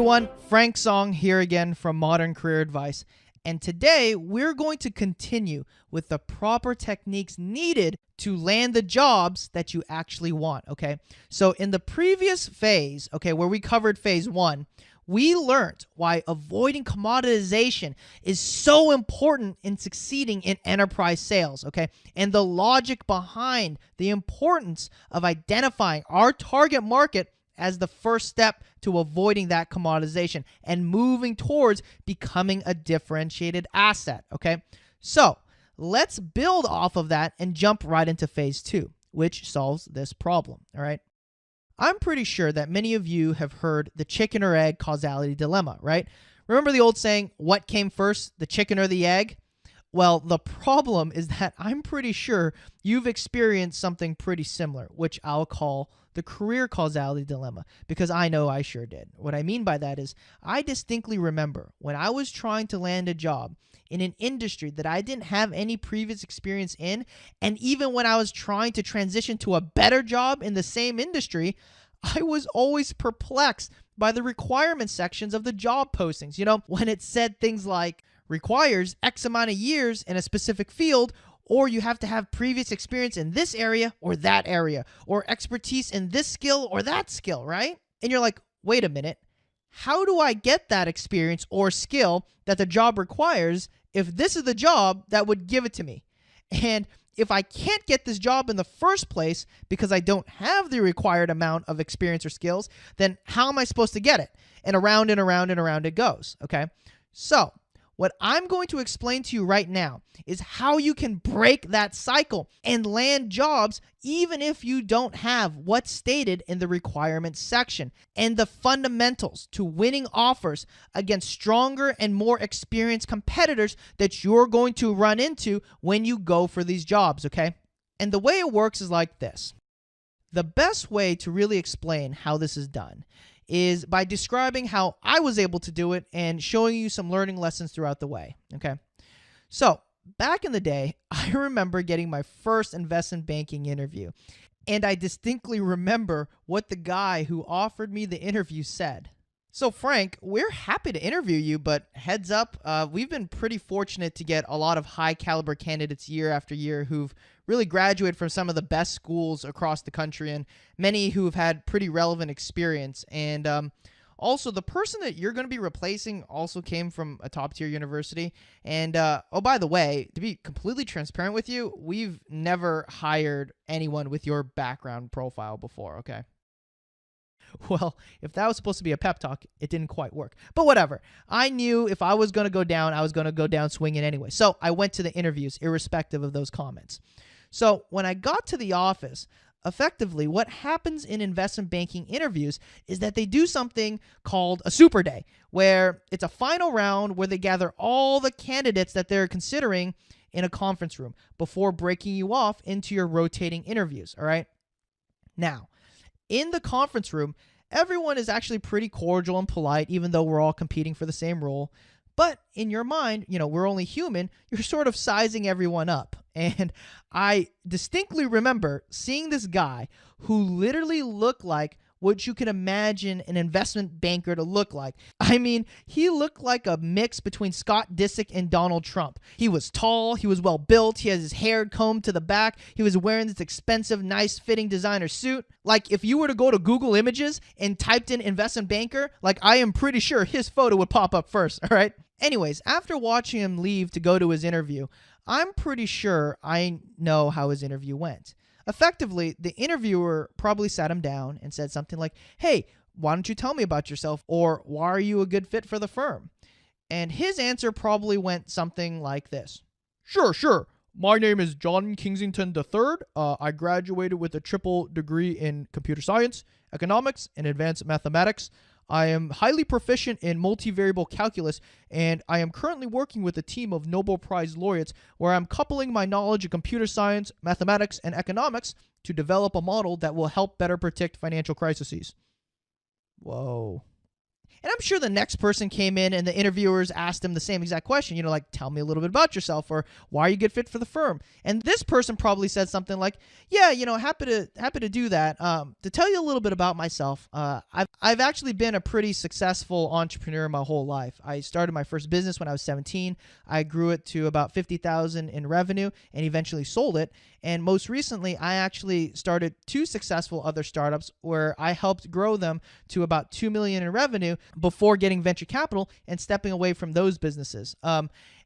everyone, Frank Song here again from Modern Career Advice. And today we're going to continue with the proper techniques needed to land the jobs that you actually want, okay? So in the previous phase, okay, where we covered phase 1, we learned why avoiding commoditization is so important in succeeding in enterprise sales, okay? And the logic behind the importance of identifying our target market as the first step to avoiding that commoditization and moving towards becoming a differentiated asset, okay? So let's build off of that and jump right into phase 2, which solves this problem, all right? I'm pretty sure that many of you have heard the chicken or egg causality dilemma, right? Remember the old saying, what came first, the chicken or the egg? Well, the problem is that I'm pretty sure you've experienced something pretty similar, which I'll call the career causality dilemma, because I know I sure did. What I mean by that is I distinctly remember when I was trying to land a job in an industry that I didn't have any previous experience in, and even when I was trying to transition to a better job in the same industry, I was always perplexed by the requirement sections of the job postings. You know, when it said things like requires X amount of years in a specific field, or you have to have previous experience in this area or that area, or expertise in this skill or that skill, right? And you're like, wait a minute, how do I get that experience or skill that the job requires if this is the job that would give it to me? And if I can't get this job in the first place because I don't have the required amount of experience or skills, then how am I supposed to get it? And around and around and around it goes, okay? So what I'm going to explain to you right now is how you can break that cycle and land jobs even if you don't have what's stated in the requirements section, and the fundamentals to winning offers against stronger and more experienced competitors that you're going to run into when you go for these jobs, okay? And the way it works is like this. The best way to really explain how this is done is by describing how I was able to do it and showing you some learning lessons throughout the way, okay? So back in the day, I remember getting my first investment banking interview, and I distinctly remember what the guy who offered me the interview said. So Frank, we're happy to interview you, but heads up, we've been pretty fortunate to get a lot of high caliber candidates year after year who've really graduated from some of the best schools across the country, and many who have had pretty relevant experience. And also, the person that you're going to be replacing also came from a top-tier university. And oh, by the way, to be completely transparent with you, we've never hired anyone with your background profile before, okay? Well, if that was supposed to be a pep talk, it didn't quite work. But whatever. I knew if I was going to go down, I was going to go down swinging anyway. So I went to the interviews, irrespective of those comments. So when I got to the office, effectively what happens in investment banking interviews is that they do something called a super day, where it's a final round where they gather all the candidates that they're considering in a conference room before breaking you off into your rotating interviews, all right? Now, in the conference room, everyone is actually pretty cordial and polite, even though we're all competing for the same role. But in your mind, you know, we're only human, you're sort of sizing everyone up. And I distinctly remember seeing this guy who literally looked like what you can imagine an investment banker to look like. I mean, he looked like a mix between Scott Disick and Donald Trump. He was tall, he was well built, he has his hair combed to the back, he was wearing this expensive, nice fitting designer suit. Like, if you were to go to Google Images and typed in investment banker, like, I am pretty sure his photo would pop up first, all right? Anyways, after watching him leave to go to his interview, I'm pretty sure I know how his interview went. Effectively, the interviewer probably sat him down and said something like, hey, why don't you tell me about yourself? Or why are you a good fit for the firm? And his answer probably went something like this. Sure. My name is John Kingsington III. I graduated with a triple degree in computer science, economics, and advanced mathematics. I am highly proficient in multivariable calculus, and I am currently working with a team of Nobel Prize laureates where I'm coupling my knowledge of computer science, mathematics, and economics to develop a model that will help better predict financial crises. Whoa. And I'm sure the next person came in and the interviewers asked them the same exact question, like, tell me a little bit about yourself, or why are you a good fit for the firm? And this person probably said something like, yeah, happy to do that. To tell you a little bit about myself, I've actually been a pretty successful entrepreneur my whole life. I started my first business when I was 17. I grew it to about $50,000 in revenue and eventually sold it. And most recently, I actually started 2 successful other startups where I helped grow them to about $2 million in revenue before getting venture capital and stepping away from those businesses.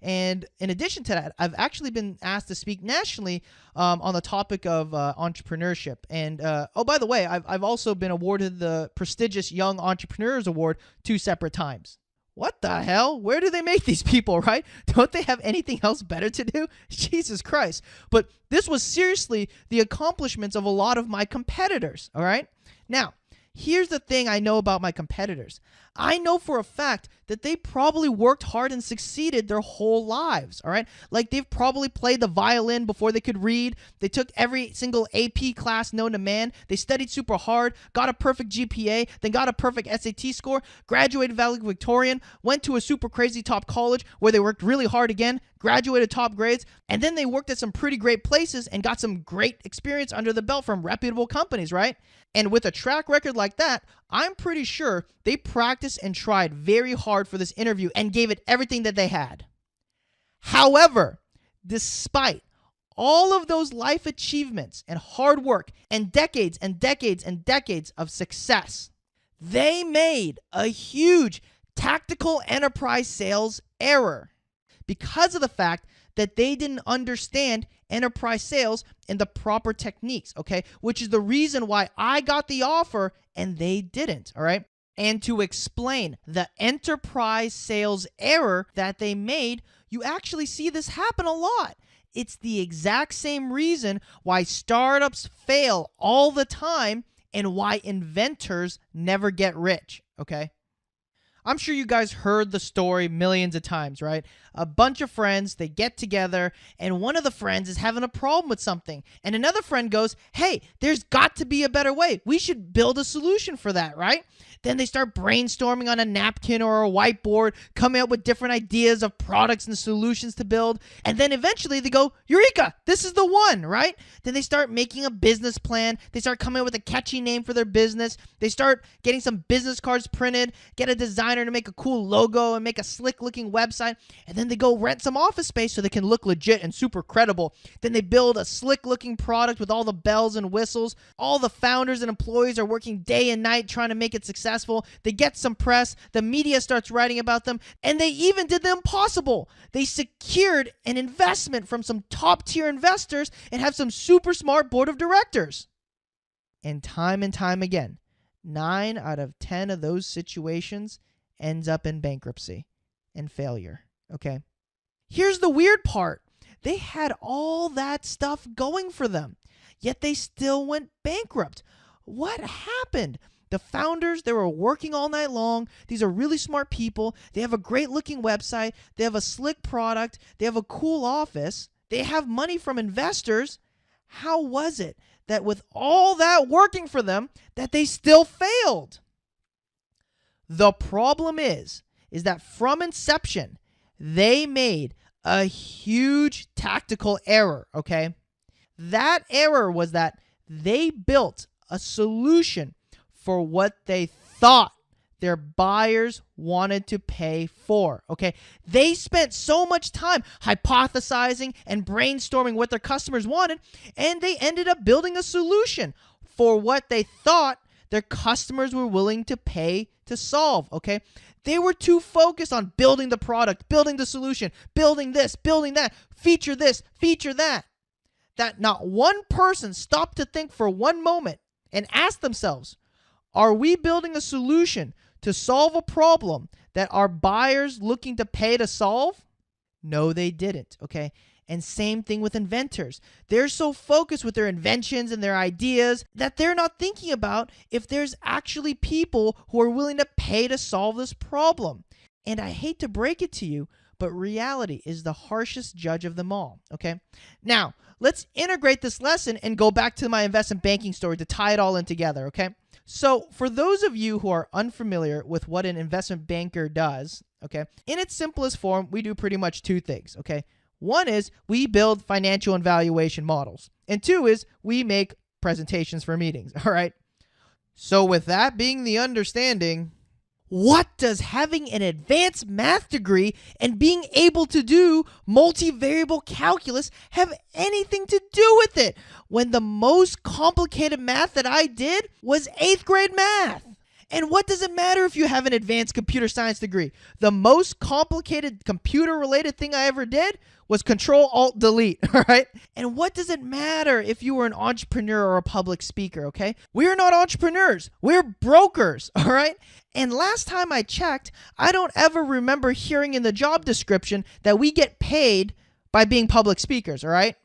And in addition to that, I've actually been asked to speak nationally on the topic of entrepreneurship. And oh, by the way, I've also been awarded the prestigious Young Entrepreneurs Award 2 separate times. What the hell? Where do they make these people, right? Don't they have anything else better to do? Jesus Christ. But this was seriously the accomplishments of a lot of my competitors, all right? Now, here's the thing I know about my competitors. I know for a fact that they probably worked hard and succeeded their whole lives, all right? Like, they've probably played the violin before they could read. They took every single AP class known to man. They studied super hard, got a perfect GPA, then got a perfect SAT score, graduated valedictorian, went to a super crazy top college where they worked really hard again, graduated top grades, and then they worked at some pretty great places and got some great experience under the belt from reputable companies, right? And with a track record like that, I'm pretty sure they practiced and tried very hard for this interview and gave it everything that they had. However, despite all of those life achievements and hard work and decades and decades and decades of success, they made a huge tactical enterprise sales error because of the fact that they didn't understand enterprise sales and the proper techniques, okay? Which is the reason why I got the offer and they didn't, all right? And to explain the enterprise sales error that they made, you actually see this happen a lot. It's the exact same reason why startups fail all the time and why inventors never get rich, okay? I'm sure you guys heard the story millions of times, right? A bunch of friends, they get together, and one of the friends is having a problem with something. And another friend goes, hey, there's got to be a better way. We should build a solution for that, right? Then they start brainstorming on a napkin or a whiteboard, coming up with different ideas of products and solutions to build. And then eventually they go, Eureka, this is the one, right? Then they start making a business plan. They start coming up with a catchy name for their business. They start getting some business cards printed, get a designer to make a cool logo and make a slick looking website. And then they go rent some office space so they can look legit and super credible. Then they build a slick looking product with all the bells and whistles. All the founders and employees are working day and night trying to make it successful. They get some press, the media starts writing about them, and they even did the impossible. They secured an investment from some top tier investors and have some super smart board of directors. And time again, 9 out of 10 of those situations ends up in bankruptcy and failure, okay? Here's the weird part. They had all that stuff going for them, yet they still went bankrupt. What happened? The founders, they were working all night long. These are really smart people. They have a great looking website. They have a slick product. They have a cool office. They have money from investors. How was it that with all that working for them, that they still failed? The problem is that from inception, they made a huge tactical error, okay? That error was that they built a solution for what they thought their buyers wanted to pay for, okay? They spent so much time hypothesizing and brainstorming what their customers wanted, and they ended up building a solution for what they thought their customers were willing to pay to solve, okay? They were too focused on building the product, building the solution, building this, building that, feature this, feature that not one person stopped to think for one moment and ask themselves, are we building a solution to solve a problem that our buyers looking to pay to solve? No, they didn't, okay? And same thing with inventors. They're so focused with their inventions and their ideas that they're not thinking about if there's actually people who are willing to pay to solve this problem. And I hate to break it to you, but reality is the harshest judge of them all, okay? Now, let's integrate this lesson and go back to my investment banking story to tie it all in together, okay? So for those of you who are unfamiliar with what an investment banker does, okay, in its simplest form, we do pretty much two things, okay? One is we build financial and valuation models, and two is we make presentations for meetings, all right? So with that being the understanding, what does having an advanced math degree and being able to do multivariable calculus have anything to do with it when the most complicated math that I did was 8th grade math? And what does it matter if you have an advanced computer science degree? The most complicated computer-related thing I ever did was Control-Alt-Delete, all right? And what does it matter if you were an entrepreneur or a public speaker, okay? We're not entrepreneurs. We're brokers, all right? And last time I checked, I don't ever remember hearing in the job description that we get paid by being public speakers, all right?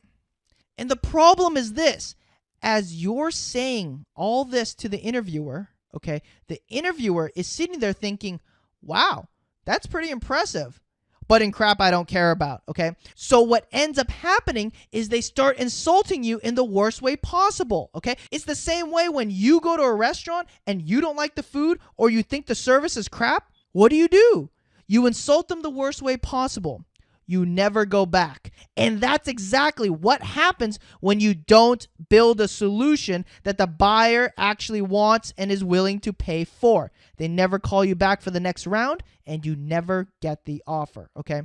And the problem is this. As you're saying all this to the interviewer, okay, the interviewer is sitting there thinking, wow, that's pretty impressive, but in crap I don't care about, okay? So what ends up happening is they start insulting you in the worst way possible, okay? It's the same way when you go to a restaurant and you don't like the food or you think the service is crap. What do? You insult them the worst way possible. You never go back. And that's exactly what happens when you don't build a solution that the buyer actually wants and is willing to pay for. They never call you back for the next round, and you never get the offer, okay?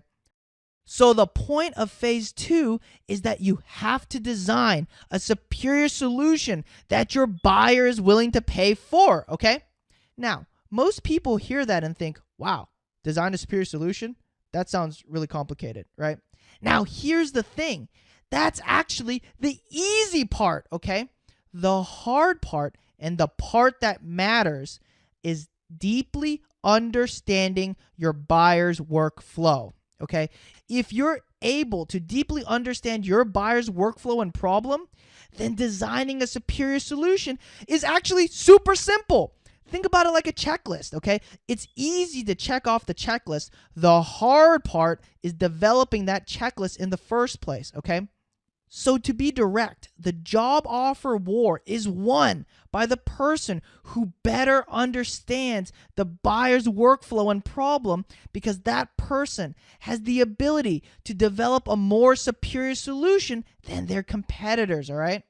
So the point of phase 2 is that you have to design a superior solution that your buyer is willing to pay for, okay? Now, most people hear that and think, wow, design a superior solution? That sounds really complicated, right? Now, here's the thing. That's actually the easy part, okay? The hard part and the part that matters is deeply understanding your buyer's workflow, okay? If you're able to deeply understand your buyer's workflow and problem, then designing a superior solution is actually super simple. Think about it like a checklist, okay? It's easy to check off the checklist. The hard part is developing that checklist in the first place, okay? So to be direct, the job offer war is won by the person who better understands the buyer's workflow and problem, because that person has the ability to develop a more superior solution than their competitors, all right?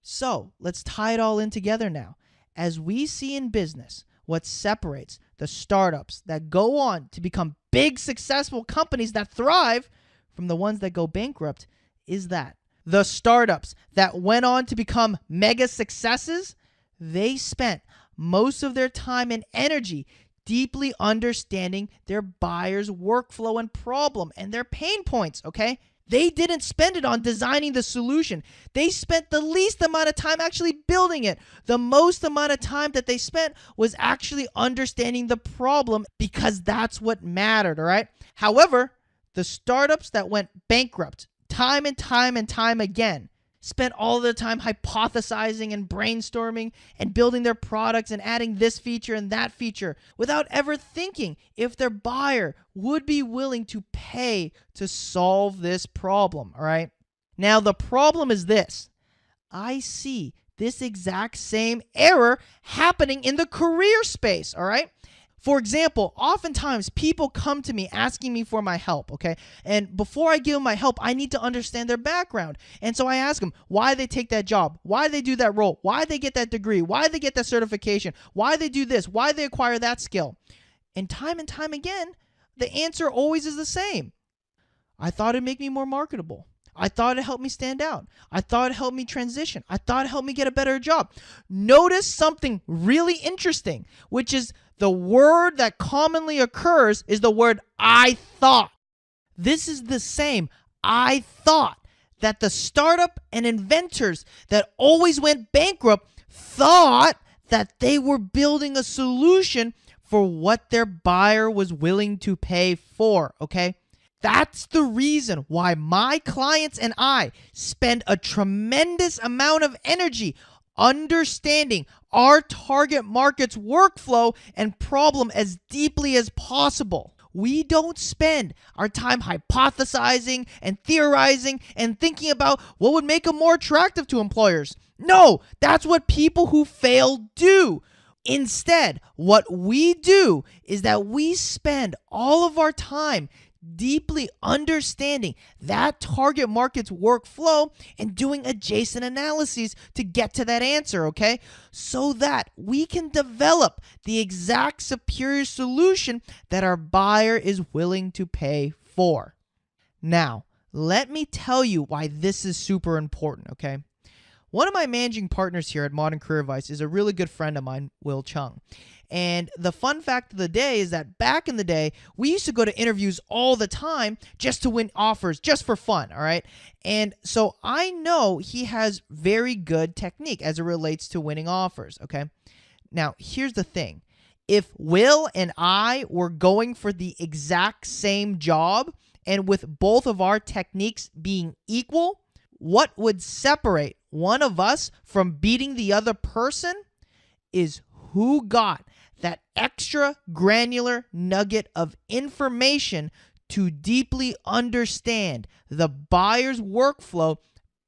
So let's tie it all in together now. As we see in business, what separates the startups that go on to become big, successful companies that thrive from the ones that go bankrupt is that the startups that went on to become mega successes, they spent most of their time and energy deeply understanding their buyer's workflow and problem and their pain points, okay? They didn't spend it on designing the solution. They spent the least amount of time actually building it. The most amount of time that they spent was actually understanding the problem, because that's what mattered, all right? However, the startups that went bankrupt time and time again spent all their time hypothesizing and brainstorming and building their products and adding this feature and that feature without ever thinking if their buyer would be willing to pay to solve this problem, all right? Now, the problem is this. I see this exact same error happening in the career space, all right? For example, oftentimes people come to me asking me for my help, okay? And before I give them my help, I need to understand their background. And so I ask them why they take that job, why they do that role, why they get that degree, why they get that certification, why they do this, why they acquire that skill. And time again, the answer always is the same. I thought it'd make me more marketable. I thought it helped me stand out. I thought it helped me transition. I thought it helped me get a better job. Notice something really interesting, which is the word that commonly occurs is the word I thought. This is the same I thought that the startup and inventors that always went bankrupt thought that they were building a solution for what their buyer was willing to pay for, okay? That's the reason why my clients and I spend a tremendous amount of energy understanding our target market's workflow and problem as deeply as possible. We don't spend our time hypothesizing and theorizing and thinking about what would make them more attractive to employers. No, that's what people who fail do. Instead, what we do is that we spend all of our time deeply understanding that target market's workflow and doing adjacent analyses to get to that answer, okay? So that we can develop the exact superior solution that our buyer is willing to pay for. Now, let me tell you why this is super important, okay? One of my managing partners here at Modern Career Advice is a really good friend of mine, Will Chung. And the fun fact of the day is that back in the day, we used to go to interviews all the time just to win offers, just for fun, all right? And so I know he has very good technique as it relates to winning offers, okay? Now, here's the thing. If Will and I were going for the exact same job, and with both of our techniques being equal, what would separate one of us from beating the other person is who got that extra granular nugget of information to deeply understand the buyer's workflow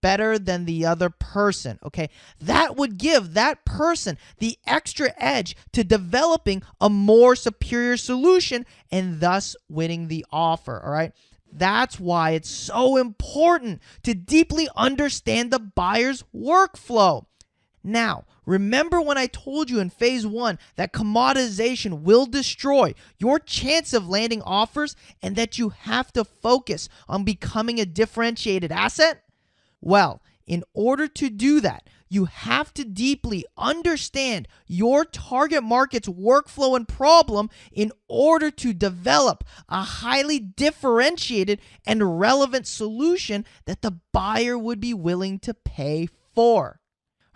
better than the other person, okay? That would give that person the extra edge to developing a more superior solution and thus winning the offer, all right? That's why it's so important to deeply understand the buyer's workflow. Now, remember when I told you in phase 1 that commoditization will destroy your chance of landing offers and that you have to focus on becoming a differentiated asset? Well, in order to do that, you have to deeply understand your target market's workflow and problem in order to develop a highly differentiated and relevant solution that the buyer would be willing to pay for.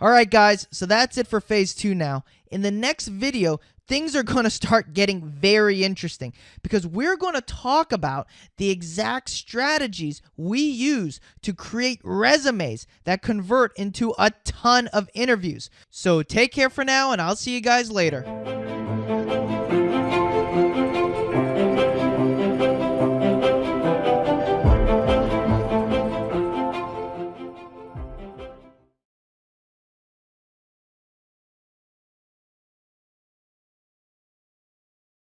All right, guys, so that's it for phase 2 now. In the next video, things are going to start getting very interesting because we're going to talk about the exact strategies we use to create resumes that convert into a ton of interviews. So take care for now, and I'll see you guys later.